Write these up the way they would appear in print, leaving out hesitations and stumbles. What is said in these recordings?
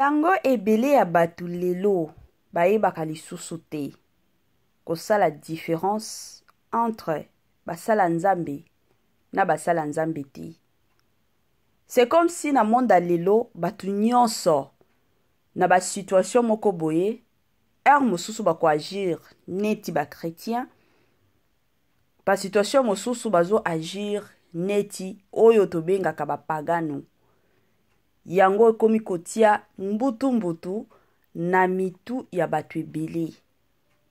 Yango ebele ya batu lelo bayebaka lisusu te kosala différence entre basala nzambe na basala nzambe te. C'est comme si na monde lelo batu nyonso na ba situation moko boye mosusu bako agir neti ba chrétien, ba situation mosusu bazo agir neti oyo tobengaka ba pagano. Yango ekomi kotia mbutu na mitu ya batu ebele.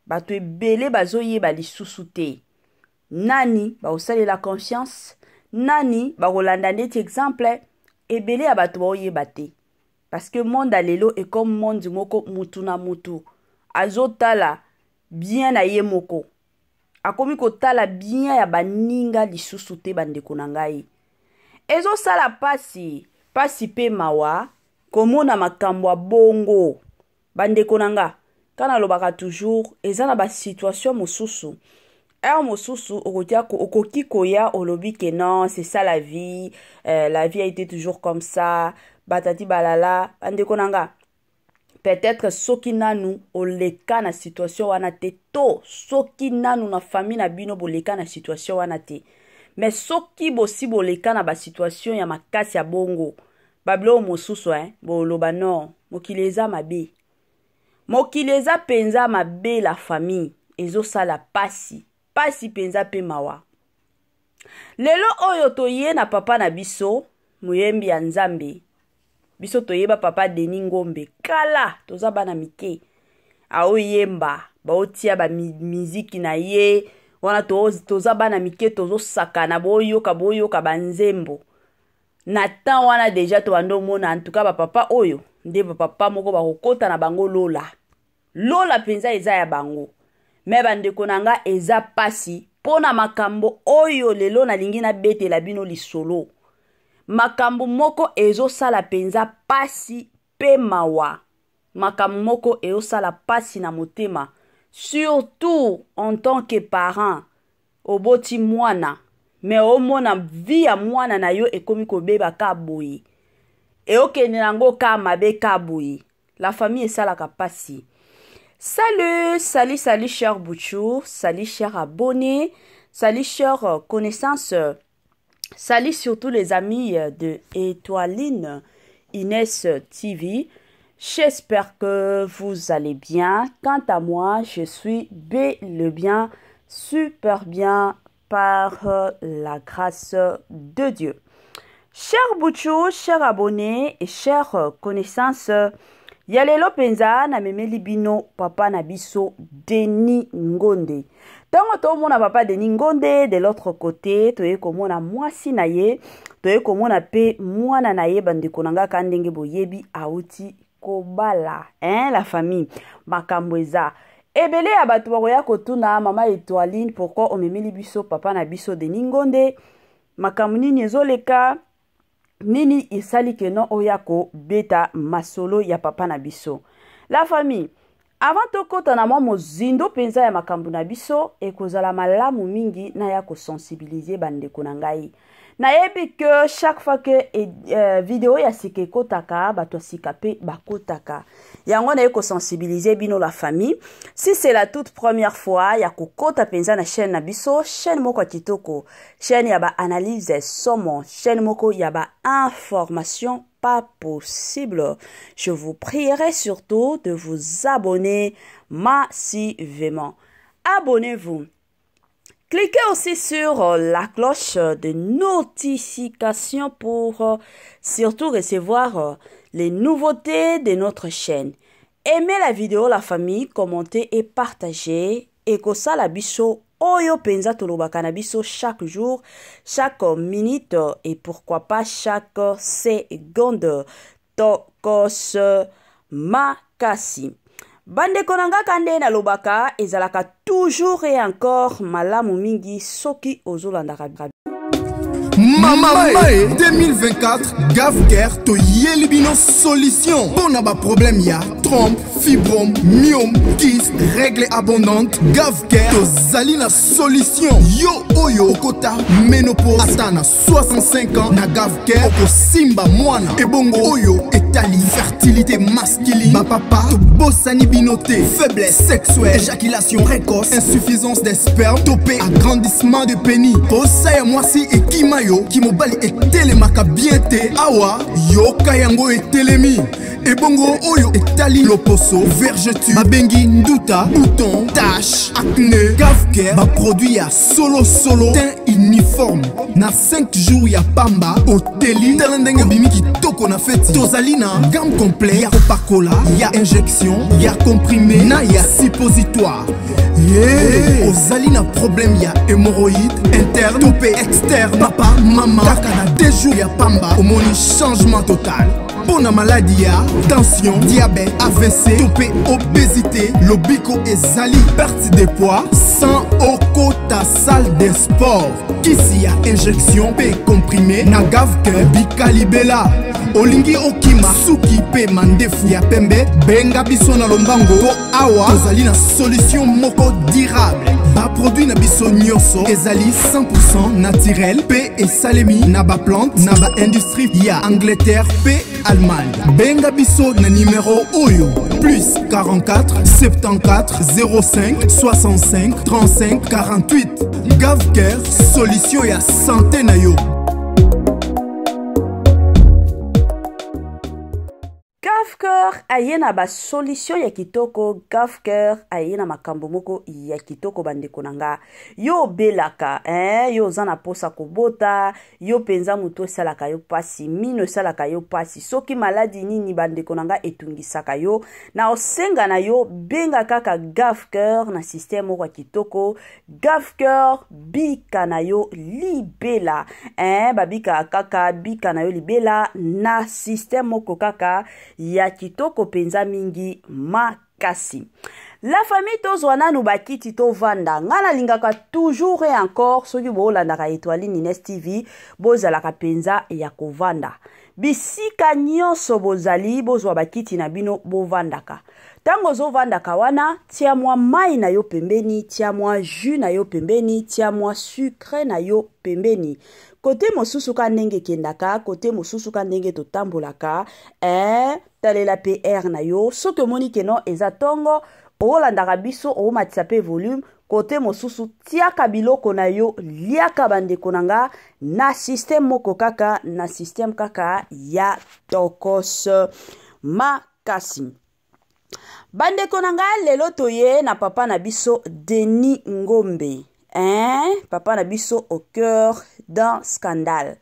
Batu ebele bazo yeba lisusu te. Nani ba osale la confiance, nani ba rolanda neti exemple ebele ya batu ba oyeba te. Parce que monde lelo est comme monde moko mutu na mutu. Azotala bien na ye moko. Akomi kotala bien ya baninga lisusu te bandeko na ngai. Ezo sala pasi pe mawa komona makambo ya bongo bandeko na nga. Kana lobaka toujours eza na ba situation mosusu. Mosusu okoki koya olobi ke non, c'est ça la vie a été toujours comme ça, batati balala bandeko na nga. Peut-être soki nanu oleka na situation wana te to soki nanu na famille na bino boleka na situation wana te. Mais soki bosi boleka na ba situation ya makasi ya bongo bablo mosusu boloba non mokileza mabe. Mokileza penza mabe la famille ezo sala pasi penza pe mawa. Lelo oyo toye na papa na biso muyembi ya Nzambe. Biso toyeba papa Denis Ngombe kala toza bana mike aoyemba baotia ba miziki na ye wana toza bana mike tozo sakana boyoka banzembo na temps wana deja to bando mona en tout cas ba papa oyo nde ba papa moko bakokota na bango lola penza eza ya bango. Me bandeko nanga eza pasi pona makambo oyo lelo na lingi na bete la bino lisolo. Makambo moko ezo sala penza pasi pe mawa. Makambo moko ezo sala pasi na motema. Surtout en tant que parent. Oboti mwana. Me omona vi ya mwana na yo ekomi kobeba ka boye. E okende nango ka mabe ka boye. La famille esalaka pasi. Salut cher Bouchou, salut cher abonnés, salut cher connaissances. Salut surtout les amis de Étoiline Inès TV. J'espère que vous allez bien. Quant à moi, je suis bien, super bien par la grâce de Dieu. Chers Bouchou, chers abonnés et chers connaissances, Yalelo penza na memeli bino papa na biso Denis Ngonde. Tango to mona papa Denis Ngonde de l'autre côté, toye komona mwasi na ye, toye komona pe mwana na ye bandeko nanga kandenge boyebi auti kobala, la famille makambo eza. Ebele ya batu bakoya kotuna mama Étoiline pourquoi omemeli biso papa na biso Denis Ngonde. Makambo nini ezoleka nini isali ke non oyako beta masolo ya papa na biso. La famille, avant tokota na mozindo penza ya makambu na biso ekozala malamu mingi na ya ko sensibiliser bandeko na ngai. Na yebi que chaque fois que vidéo ya sike kotaka bato sika pe bakotaka. Yango na yeko sensibiliser bino la famille. Si c'est la toute première fois ya kokota penza na chaîne na biso, chaîne moko kitoko, chaîne ya ba analyse somo, chaîne moko ya ba information pas possible. Je vous prierai surtout de vous abonner massivement. Abonnez-vous. Cliquez aussi sur la cloche de notification pour surtout recevoir les nouveautés de notre chaîne. Aimez la vidéo, la famille, commentez et partagez. Et que ça la biso oyo penza tolobaka na biso chaque jour, chaque minute et pourquoi pas chaque seconde. Tokos makasi. Bande konanga kande na lobaka ezalaka toujours et encore malamu mingi soki ozolandaka. Mamae 2024 Gavker to yelibino solution. Bon aba problème ya trompe, fibrome, myome, kyste, règle abondante. Gavker to zalina solution. Yo oyo okota ménopause atana 65 ans na Gavker oko simba mwana. Ebongo oyo etali fertilité masculine. Ba papa to bossani binoté, faiblesse sexuelle, éjaculation précoce, insuffisance des spermes, topé agrandissement de pénis. Osaya mwasi ekimayo kimobali etelemaka bien te awa yo kayango etelemi. Ebongo oyo etali loposo, vergeture, babengi nduta, bouton, tache, acné. Gavker ba produit ya solo teint uniforme. Na 5 jours ya pamba oteli talendenge bimi kitoko na feti. Tozalina gamme complet ya kopakola, ya injection, ya comprimé, na ya suppositoire. Yeah. Ozalina problème ya hémorroïde interne, topé externe. Papa, maman, kaka na 2 jours ya pamba omoni changement total. Bon maladie ya tension, diabète, AVC, topé obésité, lobiko ezali perte de poids sans okota salle de sport. Kisi ya injection pe comprimé na Gavker bikalibela. Olingi okima suki pe mandefu ya pembe benga biso na lombango po awa tozali na solution moko durable. Ba produit na biso nyonso ezali 100% naturel pe esalemi na ba plante na ba industrie ya Angleterre pe Allemagne. Benga biso na numéro oyo plus 44 74 05 65 35 48. Gavker solution ya santé na yo. Gavker ayena ba solution ya kitoko. Gavker ayena makambo moko ya kitoko bandeko nanga. Yo belaka, yo zana posa kobota, yo penza muto salaka yo pasi, mino salaka yo pasi. Soki maladi nini bandeko nanga etungisaka yo, na osenga na yo benga kaka Gavker na système moko kitoko. Gavker bika na yo libela, babika kaka bika na yo libela na système moko kaka ya kitoko penza mingi makasi. La famille tozwana nou bakiti to vanda. Ngana lingaka toujours et encore soki bolandaka Étoile Nines TV bozalaka penza ya kovanda. Bisika nyonso bozali bozwa bakiti na bino bovandaka. Tango zo vandaka wana tia mwa mai na yo pembeni, tia mwa jus na yo pembeni, tia mwa sucre na yo pembeni. Kote mosusu ka ndenge kendaka, kote mosusu ka ndenge totambolaka, talela PR na yo. Soki moni keno eza tongo, olandaka biso o matisa pe volume, kote mosusu tiaka biloko na yo liaka bandeko nanga na système moko kaka, na système kaka ya tokos makasi. Bandeko nanga lelo toye na papa na biso Denis Ngombe. Papa na biso au cœur d'un scandale.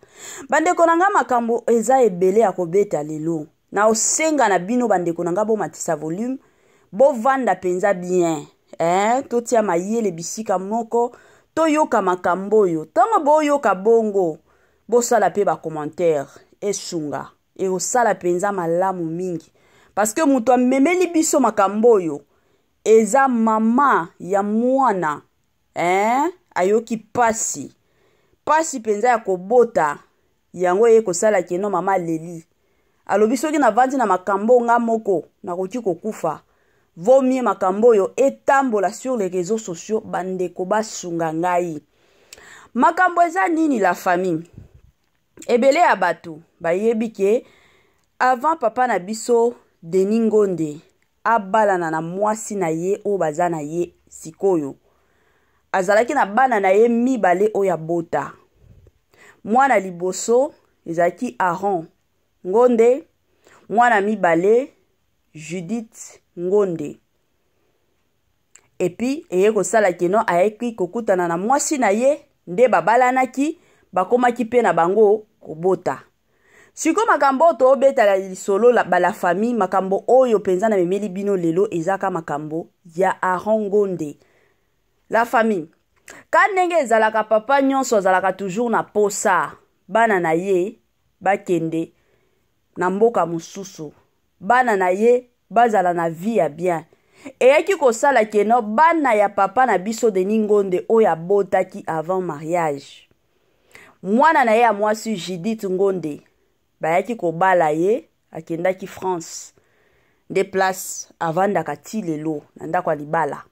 Bandeko nanga makambo eza ebele ya kobeta lelo. Na osenga na bino bandeko nanga bo matisa volume, bo vanda penza bien. To tia mayele bisika moko, to yoka makambo yo. Tango bo yoka bongo, bo sala pe ba commentaire esunga. E osala penza malamu mingi. Parce que muto memeli biso makambo yo, eza mama ya mwana. Ayoki pasi penza ya kobota yango ye kosala keno mama leli alobi soki na vandi na makambo nga moko na koki kokufa vomie makambo yo etambola sur les réseaux sociaux bandeko basunga ngai. Makambo eza nini la famille? Ebele ya bato bayebi ke avant papa na biso Denis Ngombe abalana na mwasi na ye o baza na ye sikoyo. Azalaki na bana na ye mibale oya bota. Mwana liboso ezalaki Aaron Ngombe, mwana mibale Judith Ngombe. Epi eye kosala keno ayeki kokutana na mwasi na ye nde babalanaki bakomaki pe na bango kobota. Siko makambo to obeta la lisolo la bala famille makambo oyo penza na memeli bino lelo ezaka makambo ya Aaron Ngombe. La famille. Kanenge ezalaka papa nyonso azalaka toujours na posa. Bana na ye bakende na mboka mususu. Bana na ye bazala na vie ya bien. Eyaki kosala keno bana ya papa na biso Denis Ngombe oya botaki avant mariage. mwana na ye ya mwasi Judith Ngonde bayaki kobala ye akendaki France de place avandaka ti lelo na ndako ya libala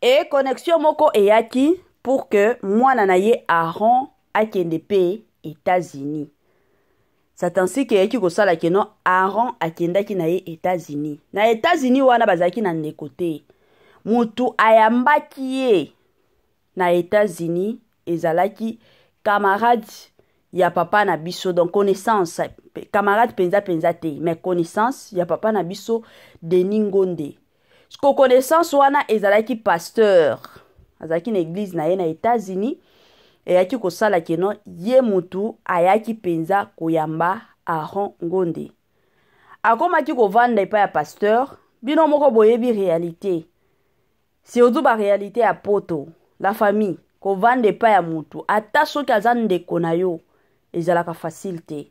e connexion moko eyaki pour que mwana na ye Aaron akende pe États-Unis. C'est ainsi que yaki kosala keno Aaron akendaki na ye États-Unis. Na États-Unis wana bazaki na ndeko te. Mutu ayambaki ye na États-Unis ezalaki camarade ya papa na biso, donc connaissance camarade penza te, mais connaissance ya papa na biso Denis Ngonde. Sko connaissance wana ezalaki pasteur. Azalaki na église na ye na États-Unis et yaki kosala keno ye mutu ayaki penza koyamba Aaron Ngonde. Akomaki kovanda epa ya pasteur, bino moko boyebi réalité. Surtout ba réalité ya poto, la famille, kovanda epa ya mutu, ata soki aza ndeko na yo, ezalaka facile te.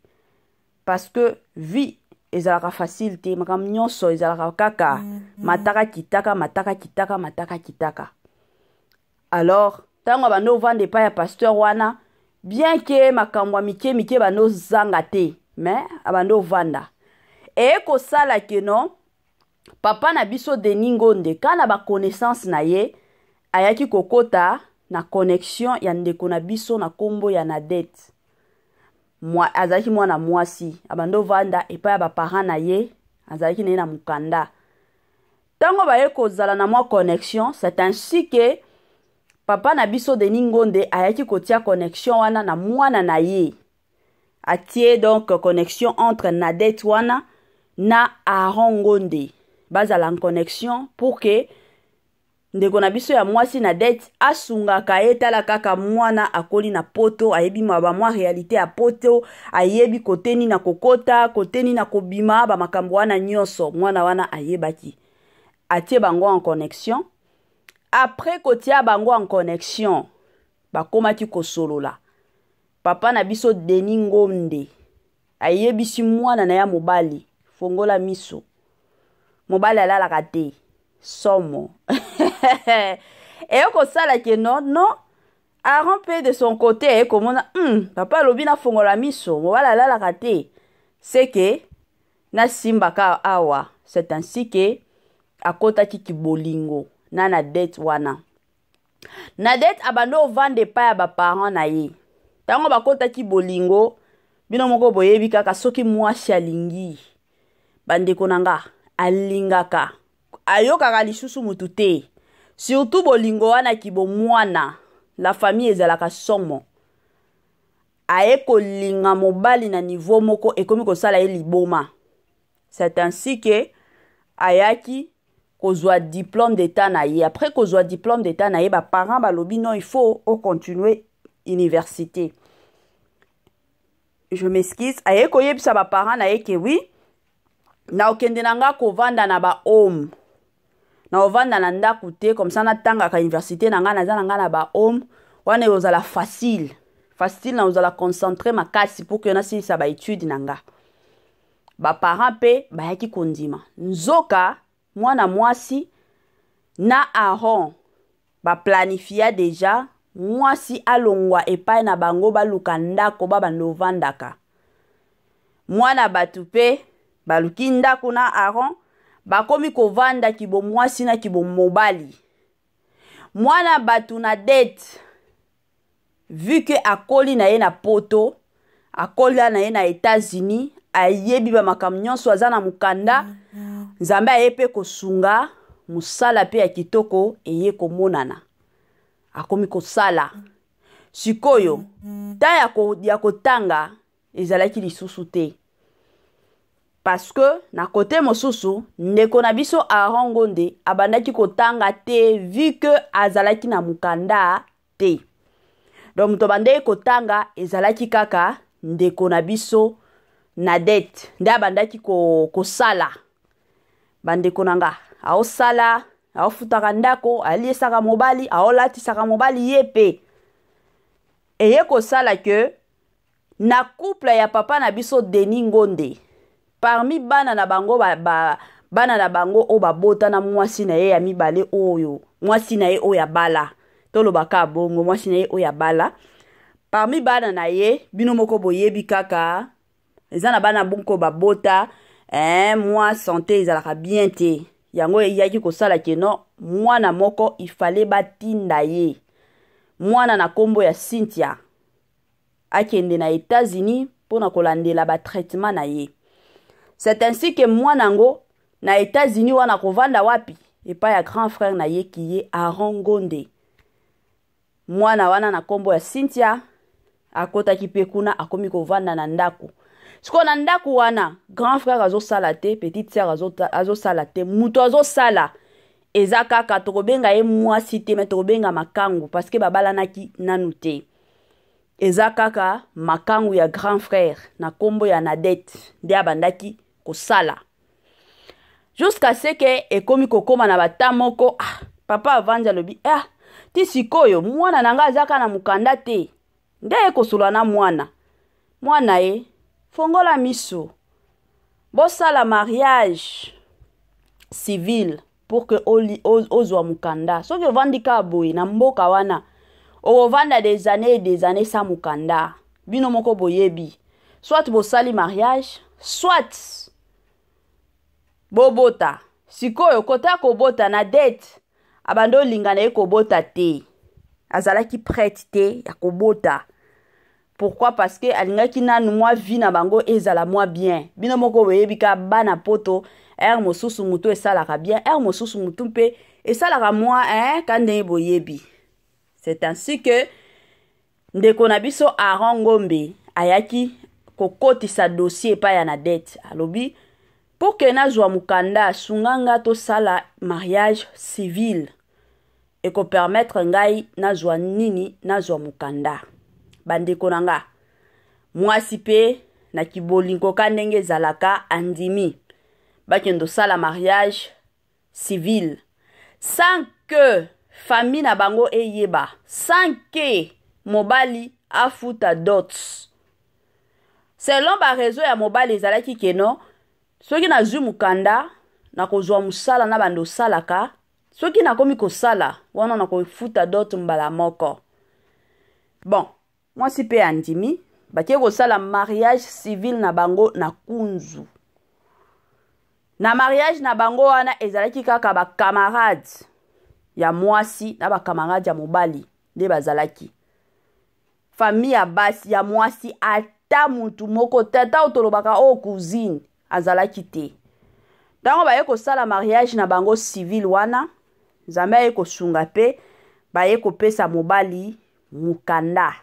Parce que vie ezalaka facile te, makam nyonso ezalaka kaka mataka kitaka. Alors, tango bano vande pa ya pasteur wana, bien que makamwa mike bano zanga te, mais abando vanda. Et ko sala ke non, papa na biso Denis Ngonde, kana ba connaissance na ye, ayaki kokota na connexion ya ndeko na biso na kombo ya Nadette. Azalaki mwana mwasi, abando vanda epa ya ba parents na ye, azalaki na mukanda. Tango ba ye kozala na mwa connexion, c'est ainsi que papa na biso Denis Ngonde ayaki kotia connexion wana na mwana na ye. Atie donc connexion entre Nadette wana na Aaron Ngonde. Bazala en connexion pour que ndeko na biso ya mwasi Nadette asungaka etala kaka mwana akoli na poto, ayebi mwa réalité ya poto, ayebi koteni na kokota, koteni na kobima ba makambo wana nyonso, mwana wana ayebaki. Atie bango en connexion. Après kotia bango en connexion, bakomaki kosolola. Papa na biso Denis Ngonde ayebisi mwana na ya mobali, fongola miso. Mobali alalaka te, somo. Et kosala ke non, Aaron pe de son côté, komona, papa lobi na fongola miso, mobali alalaka te. C'est que na simbaka awa, c'est ainsi que akotaki kibolingo. Na Nadette wana. Nadette abando vande pa ya ba parents na ye. Tango bakotaki bolingo, bino moko boyebi kaka soki mwasi alingi. Bandeko nanga alingaka. Ayokaka lisusu mutu te. Surtout bolingo wana kibo mwana. La famille ezalaka somo. Aye kolinga mobali na niveau moko ekomi kosala ye liboma. C'est ainsi que ayaki kozwa diplôme d'état na ye. Après kozwa diplôme d'état na ye, ba parents balobi non, il faut continuer université. Je m'excuse. Aye koyebisa ba parents na ye ke oui, na okende nanga kovanda na ba homme. Na ovanda na ndaku te, comme ça na tanga ka université nanga na zana na ba homme, wana ozala facile. Facile na ozala concentrer makasi pour que na si sa ba étude nanga. Ba parents pe ba yaki kondima. Nzoka mwana mwasi na Aaron ba planifia deja mwasi alongwa epai na bango baluka ndako babando vandaka. Mwana batu pe baluki ndako na Aaron bakomi kovanda kibo mwasi na kibo mobali. Mwana batu Nadette vu que akoli na ye na poto, akoli na ye na États-Unis, ayebi ba makamnyonso azana mukanda, Nzambe ayepe kosunga musala pe ya kitoko eye komonana. Akomi kosala. Sikoyo, ta ya kotanga ezalaki lisusu te. Parce que na kote mosusu, ndeko na biso Aaron Ngonde abandaki kotanga te vu que azalaki na mukanda te. Donc muto bande kotanga ezalaki kaka ndeko na biso Nadette. Nde abandaki kosala. Bandeko nanga aosala, aofutaka ndako, aliesaka mobali, aolatisaka mobali yepe. Eye kosala ke na couple ya papa na biso Denis Ngonde, parmi bana na bango bana na bango o babota na mwasi na ye ya mibale oyo, mwasi na ye o ya bala. Tolo baka bongo mwasi na ye o ya bala. parmi bana na ye bino moko boyebi kaka eza na bana bonko babota moi santé ezalaka bien te yango eyaki kosala keno mwana moko ifale batinda ye mwana na kombo ya Cynthia akende na États-Unis pona kolandela ba traitement na ye. C'est ainsi que mwana ngo na États-Unis wana kovanda wapi epa ya grand frère na ye ki ye Aaron Gonde. Mwana wana na kombo ya Cynthia akotaki pe kuna akomi kovanda na ndako. Siko na ndako wana grand frère azosala te, petite sœur azosala te, muto azosala eza kaka tokobenga ye mwasi te me tokobenga makangu parce que babalanaki nanu te. Eza kaka makangu ya grand frère na kombo ya Nadette nde abandaki kosala. Jusqu'à ce que ekomi kokoma na bata moko papa avanja lobi ti sikoyo mwana nanga azaka na mukanda te nde ekosola na mwana ye fongola miso bosala mariage civil pour que ozwa mukanda soki ovandika boye na mboka wana ovanda des années sa mukanda bino moko boyebi soit bosali mariage soit bobota sikoyo kota kobota na dette abando lingana ye kobota te azalaki prête te ya kobota. Pourquoi? Parce que alingaki nanu mwa vie na bango ezala mwa bien bino moko boyebi ka bana poto mosusu mutu esalaka bien mosusu mutu mpe esalaka mwa kande boyebi. C'est ainsi que ndeko na biso Aaron Ngombe ayaki kokotisa dossier pa ya na dette alobi pour que nazwa mukanda sunganga to sala mariage civil et ko permettre ngai nazwa nini nazwa mukanda. Bandeko nanga mwasi pe na kibolingo ka ndenge zalaka andimi bakendo sala mariage civil sans que famille na bango eyeba, sans que mobali afuta dot. Selon ba réseau ya mobali ezalaki keno soki na zwi mukanda na kozwa musala na bando salaka soki na komi kosala wana na kofuta dot mbala moko. Bon, mwasi pe andimi bakie kosala mariage civil na bango na Kunzu. Na mariage na bango wana ezalaki kaka ba camarades ya mwasi na ba camarades ya mobali nde bazalaki. Famille ya basi ya mwasi ata mutu moko tata otolobaka cousine azalaki te. Tango baye kosala mariage na bango civil wana Nzambe aye kosunga pe baye kopesa mobali mukanda.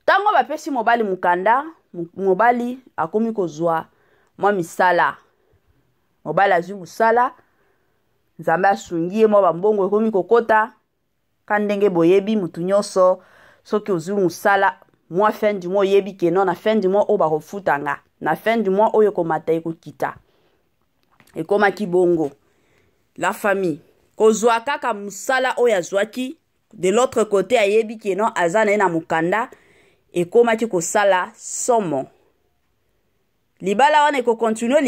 Tango bapesi mobali mukanda, mobali akomi kozwa mwa misala. Mobali azwi musala, Nzambe asungi ye mwa bambongo ekomi kokota kandenge boyebi mutu nyonso soki ozwi musala mwa fin du mois yebi keno na fin du mois o bakofutanga na fin du mois oyo komata ekokita ekomaki bongo. La famille kozwa kaka musala oyo azwaki de l'autre côté ayebi keno aza na mukanda ekomaki kosala somo. Libala wana ekokontinue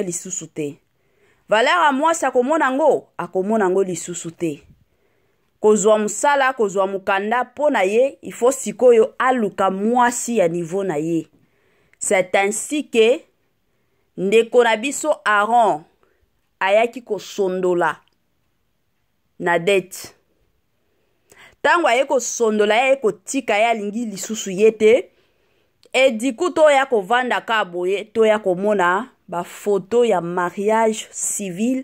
lisusu te. Valeur a mwasi akomona ngo lisusu te. Kozwa musala, kozwa mukanda po na ye, il faut sikoyo aluka mwasi ya niveau na ye. C'est ainsi que ndeko na biso Aaron ayaki kosondola na dette. Tango aye kosondola ya kotika ya lingi lisusu yete et du coup to ya kovanda ka boye to ya komona ba photo ya mariage civil,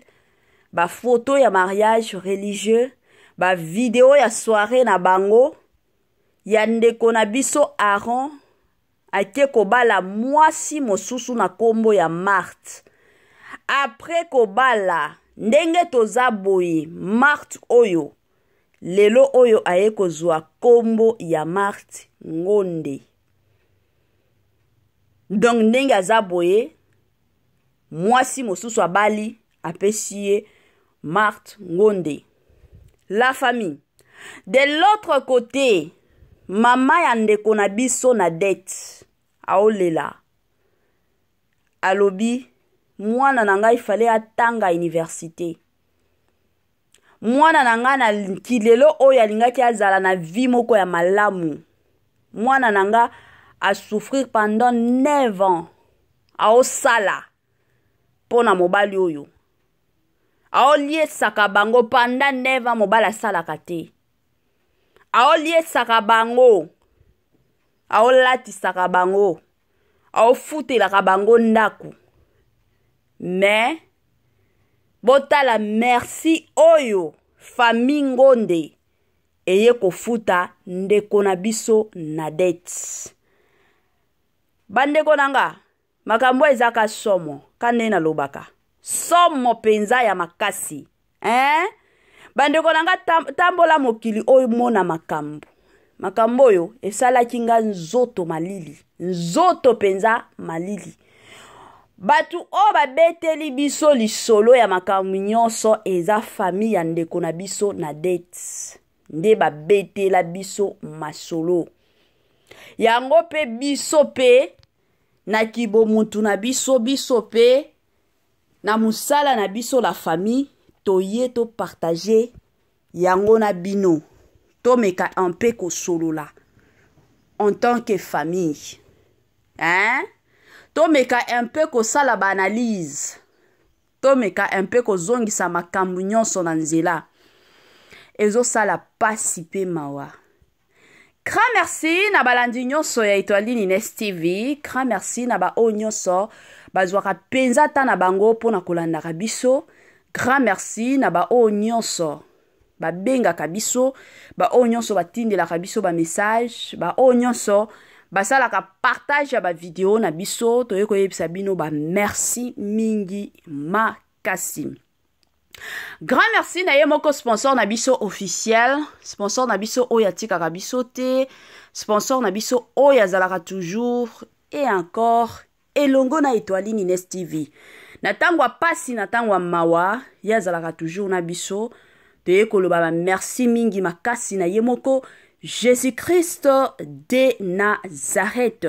ba photo ya mariage religieux, ba video ya soirée na bango ya ndeko na biso Aaron ake kobala mwasi mosusu na kombo ya Marthe. Après kobala ndenge toza boye Marthe oyo lelo oyo aye kozwa kombo ya Marthe Ngonde. Donc ndenge aza boye mwasi mosusu abali apesi ye Marthe Ngonde. La famille. De l'autre côté, mama ya ndeko na biso na dette aolela alobi mwana na ngai fallait atanga université. mwana nanga na kilelo oyo alingaki azala na vie moko ya malamu. Mwana nanga a souffrir pendant 9 ans. Ao sala pona mobali oyo. Ao liesaka bango pendant 9 ans mobali asalaka te. Ao liesaka bango. Ao latisaka bango. Ao futelaka bango ndaku. Mais botala merci oyo famille Ngonde eye kofuta ndeko na biso na dette. Bandeko nanga makambo ezaka somo kane na lobaka. Somo penza ya makasi. Bandeko nanga tambola mokili oyo mona makambo. Makambo oyo esala kinga nzoto malili. Nzoto penza malili. Batu o babeteli biso lisolo ya makambo nyonso eza famille ya ndeko na biso na dette. Nde babetela biso masolo. Yango pe biso pe na kibomuntu na biso pe na musala na biso la famille toye to partager yango na bino. To meka un peu ko solo la en tant que famille. To meka un peu ko sala ba analyse. To meka un peu ko zongisa makambo nyonso na nzela. Ezo sala pasi pe mawa. Grand merci na balandi nyonso ya Etoile Nines TV. Grand merci na ba o nyonso bazwaka penza ta na bango pona kolandaka biso. Grand merci na ba o nyonso ba benga kabiso, ba o nyonso batindelaka biso ba message, ba o nyonso basalaka partage ya ba video na biso. Toye koyebisa bino ba merci mingi makasi. Grand merci na ye moko sponsor na biso officiel, sponsor na biso oyo atikaka biso te, sponsor na biso oyo azalaka toujours et encore elongo na Etoile Nines TV. Na tangwa pasi na tangwa mawa, ye azalaka toujours na biso. Toye koloba ba merci mingi makasi na ye moko Jésus-Christ de Nazareth.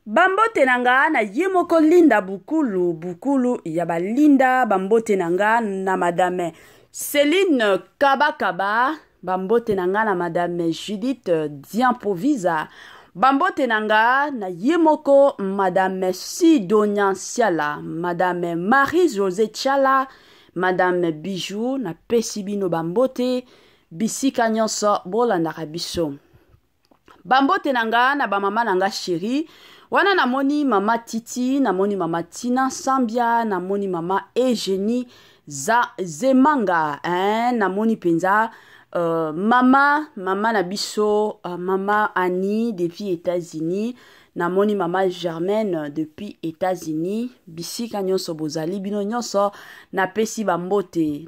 Bambote nanga na ye moko Linda Bukulu ya ba Linda. Bambote nanga na madame Céline Kaba. Bambote nanga na madame Judith Diampovisa. Bambote nanga na ye moko madame Sidonia Siala, madame Marie-Josée Tchala, madame Bijou na pesibino bambote bisika nyonso bolandaka biso. Bambote nanga na bamama nanga chérie. Wana namoni mama Titi, namoni mama Tina Sambia, namoni mama Eugénie Zemanga, namoni penza mama na biso, mama Annie depuis États-Unis, namoni mama Germaine depuis États-Unis. Bisika nyonso bozali bino nyonso napesi bambote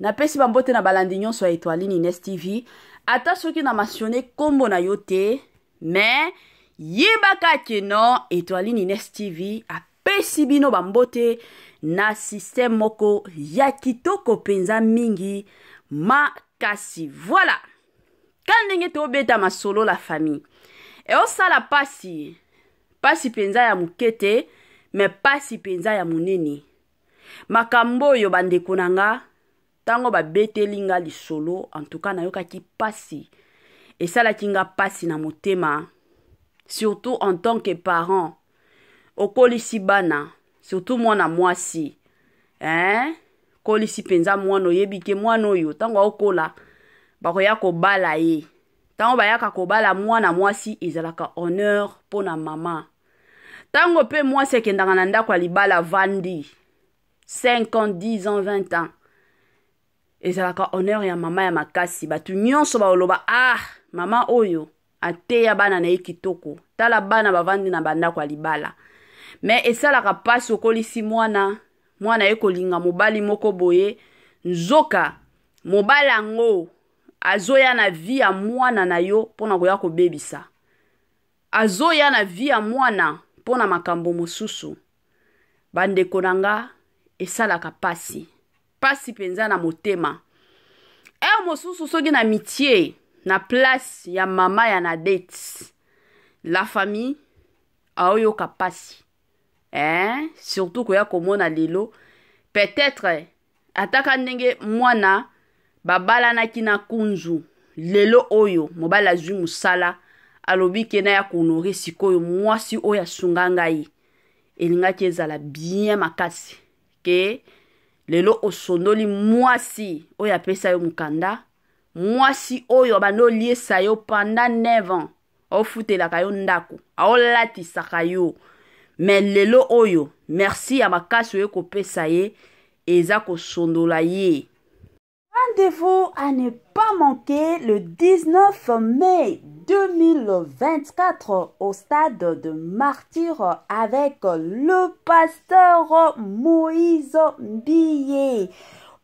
na balandi nyonso ya Etoile Nines TV. Ata soki na mentionné kombo na yote, mais yebaka keno Etoile Nines TV apesi bino bambote na système moko ya kitoko penza mingi makasi. Voilà. Kandenge to beta masolo la famille. E osala pasi penza ya mukete, me pasi penza ya munene. Makambo yo bandeko nanga, tango ba betelinga lisolo, en tout cas na yokaki pasi. Et ça la kinga pasi na motema, surtout en tant que parent. Okolisi bana, surtout mwana mwasi. Kolisi penza mwana yebike mwana oyo, tango okola, bakoya kobala ye. Tango bayaka kobala mwana mwasi, ezalaka honneur pona mama. Tango pe mwasi kendanga na ndako libala vandi 5 ans, 10 ans, 20 ans, ezalaka honneur ya mama ya makasi. Batu nyonso baoloba mama oyo ateya bana na ye kitoko. Tala bana bavandi na bandako libala. Mais esalaka pasi okolisi mwana ye kolinga mobali moko boye, nzoka mobala ngo azoya na vie ya mwana na yo pona koya kobebisa. Azoya na vie ya mwana pona makambo mosusu. Bandeko nanga esalaka pasi penza na motema. Mosusu soki na mitié na place ya mama ya na dette, la famille aoyoka pasi. Surtout koya komona lelo, peut-être ataka ndenge mwana babalanaki na kunzu lelo oyo mobali azwi musala alobi kena ya konore sikoyo mwasi oyo asunga ngai elingaki ezala bien makasi ke lelo osondoli mwasi oyo apesa yo mukanda, mwasi oyo banoliesa yo pendant 9 ans ofutelaka yo ndako aolatisaka yo. Mais lelo oyo merci ya makasi oyo kopesa ye eza kosondola ye. Rendez-vous à ne pas manquer le 19 mai 2024 au stade de Martyr avec le pasteur Moïse Mbiye.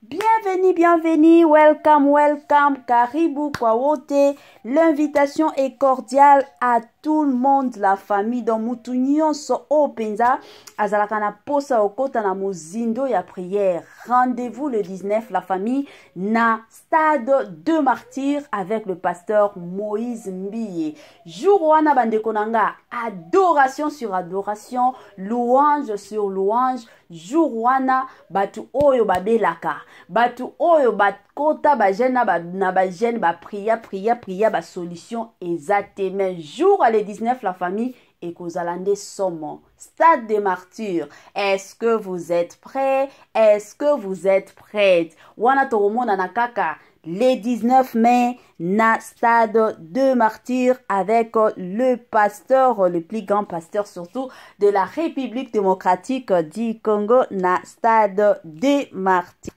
Bienvenue, bienvenue, welcome, welcome, karibu kwa wote. L'invitation est cordiale à tout le monde, la famille dans mutu nyonso openza azalaka na posa okota na mozindo ya prière. Rendez-vous le 19 la famille na stade de Martyr avec le pasteur Moïse Mbiye. Jour wana bandeko nanga, adoration sur adoration, louange sur louange. Jour wana batu oyo babelaka, batu oyo bakota ba jeune na ba jeune ba priya ba solution exactement. Jour le 19 la famille et Kozalande Somo, stade des martyrs. Est-ce que vous êtes prêts? Est-ce que vous êtes prêtes? Wana toromo nanakaka le 19 mai na stade de martyrs avec le pasteur, le plus grand pasteur surtout de la République démocratique du Congo na stade de martyrs.